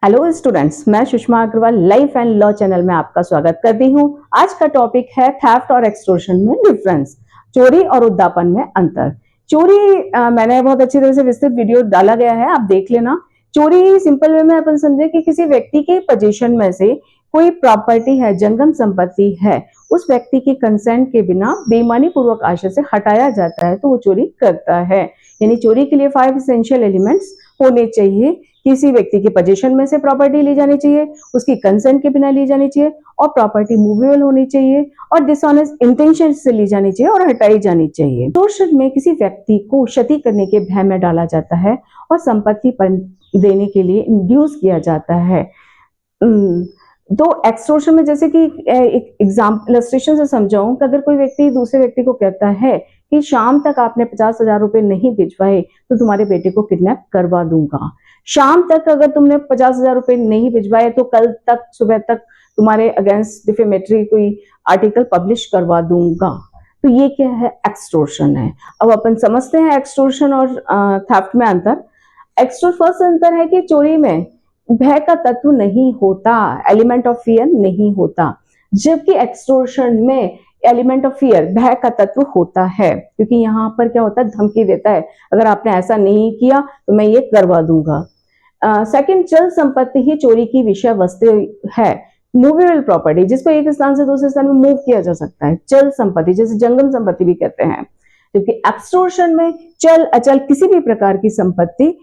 Hello students, मैं Sushma Agrawal life and law channel में आपका स्वागत करती हूँ। आज का टॉपिक है थेफ्ट और एक्सटॉर्शन में डिफरेंस, चोरी और उद्दापन में अंतर। चोरी मैंने बहुत अच्छी तरह से विस्तृत वीडियो डाला गया है, आप देख लेना। चोरी सिंपल वे में अपन समझे कि किसी व्यक्ति के पोजीशन में से कोई प्रॉपर्टी है, जंगम संपत्ति है, उस व्यक्ति के कंसेंट के बिना बेईमानी पूर्वक आशय से हटाया जाता है तो वो चोरी करता है। यानी चोरी के लिए 5 एसेंशियल एलिमेंट्स होने चाहिए। किसी व्यक्ति के पोजीशन में से प्रॉपर्टी ली जानी चाहिए, उसकी कंसेंट के बिना ली जानी चाहिए, और प्रॉपर्टी मूवेबल होनी चाहिए, और डिसऑनेस्ट इंटेंशन से ली जानी चाहिए और हटाई जानी चाहिए। एक्सटॉर्शन में किसी व्यक्ति को क्षति करने के भय में डाला जाता है और संपत्ति पर देने के लिए इंड्यूस किया जाता है। तो एक्सटॉर्शन में जैसे कि एक एग्जाम्पल इलस्ट्रेशन से समझाऊं कि अगर कोई व्यक्ति दूसरे व्यक्ति को कहता है कि शाम तक आपने 50,000 रुपए नहीं भिजवाए तो तुम्हारे बेटे को किडनैप करवा दूंगा। शाम तक अगर तुमने 50,000 रुपए नहीं भिजवाए तो कल तक सुबह तक तुम्हारे अगेंस्ट डिफेमेटरी कोई आर्टिकल पब्लिश करवा दूंगा। तो ये क्या है? एक्सटॉर्शन है। अब अपन समझते हैं एक्सटॉर्शन और थेफ्ट में अंतर। फर्स्ट अंतर है कि चोरी में भय का तत्व नहीं होता, एलिमेंट ऑफ फियर नहीं होता, जबकि एक्सटॉर्शन में एलिमेंट ऑफ फियर, भय का तत्व होता है। क्योंकि यहाँ पर क्या होता है, धमकी देता है, अगर आपने ऐसा नहीं किया तो मैं ये करवा दूंगा। सेकंड, चल संपत्ति ही चोरी की विषय वस्तु है। मूवेबल प्रॉपर्टी, जिसको एक स्थान से दूसरे स्थान में मूव किया जा सकता है, चल संपत्ति, जैसे जंगम संपत्ति भी कहते हैं। क्योंकि एक्सटॉर्शन में चल अचल किसी भी प्रकार की संपत्ति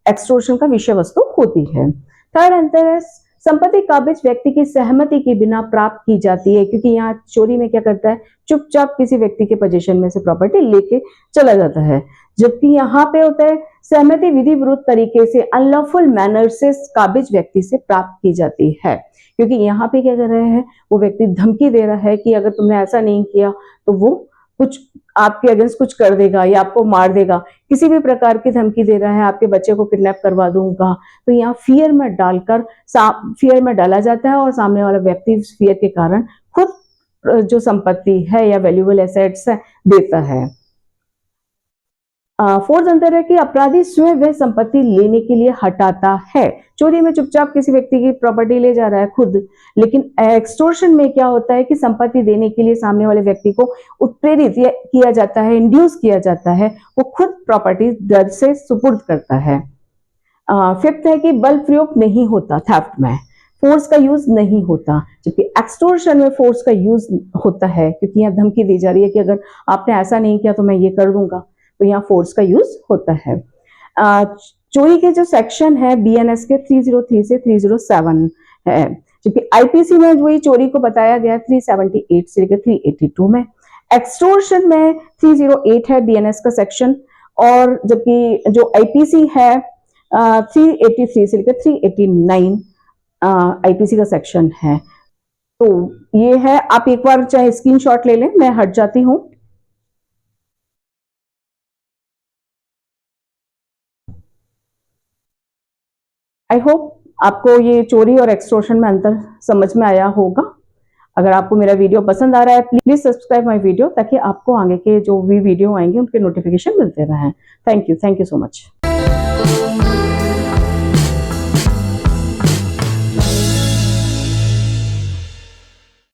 एक्सटॉर्शन का विषय वस्तु होती है। थर्ड अंतर है, संपत्ति काबिज व्यक्ति की सहमति के बिना प्राप्त की जाती है। क्योंकि यहाँ चोरी में क्या करता है, चुपचाप किसी व्यक्ति के पोजीशन में से प्रॉपर्टी लेके चला जाता है, जबकि यहाँ पे होता है सहमति विधि विरुद्ध तरीके से, अनलॉफुल मैनर से काबिज व्यक्ति से प्राप्त की जाती है। क्योंकि यहाँ पे क्या कर रहे हैं, वो व्यक्ति धमकी दे रहा है कि अगर तुमने ऐसा नहीं किया तो वो कुछ आपके अगेंस्ट कुछ कर देगा या आपको मार देगा, किसी भी प्रकार की धमकी दे रहा है, आपके बच्चे को किडनैप करवा दूंगा। तो यहाँ फियर में डालकर फियर में डाला जाता है और सामने वाला व्यक्ति फियर के कारण खुद जो संपत्ति है या वैल्यूएबल एसेट्स है देता है। फोर्थ अंतर है कि अपराधी स्वयं वह संपत्ति लेने के लिए हटाता है। चोरी में चुपचाप किसी व्यक्ति की प्रॉपर्टी ले जा रहा है खुद, लेकिन एक्सटॉर्शन में क्या होता है कि संपत्ति देने के लिए सामने वाले व्यक्ति को उत्प्रेरित किया जाता है, इंड्यूस किया जाता है, वो खुद प्रॉपर्टी दर्ज से सुपुर्द करता है। फिफ्थ है कि बल प्रयोग नहीं होता, थेफ्ट में फोर्स का यूज नहीं होता, जबकि एक्सटॉर्शन में फोर्स का यूज होता है। क्योंकि यहाँ धमकी दी जा रही है कि अगर आपने ऐसा नहीं किया तो मैं ये कर दूंगा, तो यहाँ फोर्स का यूज होता है। चोरी के जो सेक्शन है बीएनएस के 303 से 307 है, जबकि आईपीसी में वही चोरी को बताया गया 378 से लेकर 382 में। एक्सटॉर्शन में 308 है बीएनएस का सेक्शन, और जबकि जो आईपीसी है 383 से लेकर 389 आईपीसी का सेक्शन है। तो ये है, आप एक बार चाहे स्क्रीनशॉट ले लें, मैं हट जाती हूं। आई होप आपको ये चोरी और एक्सटॉर्शन में अंतर समझ में आया होगा। अगर आपको मेरा वीडियो पसंद आ रहा है प्लीज सब्सक्राइब माय वीडियो, ताकि आपको आगे के जो भी वीडियो आएंगे उनके नोटिफिकेशन मिलते रहें। Thank you so much.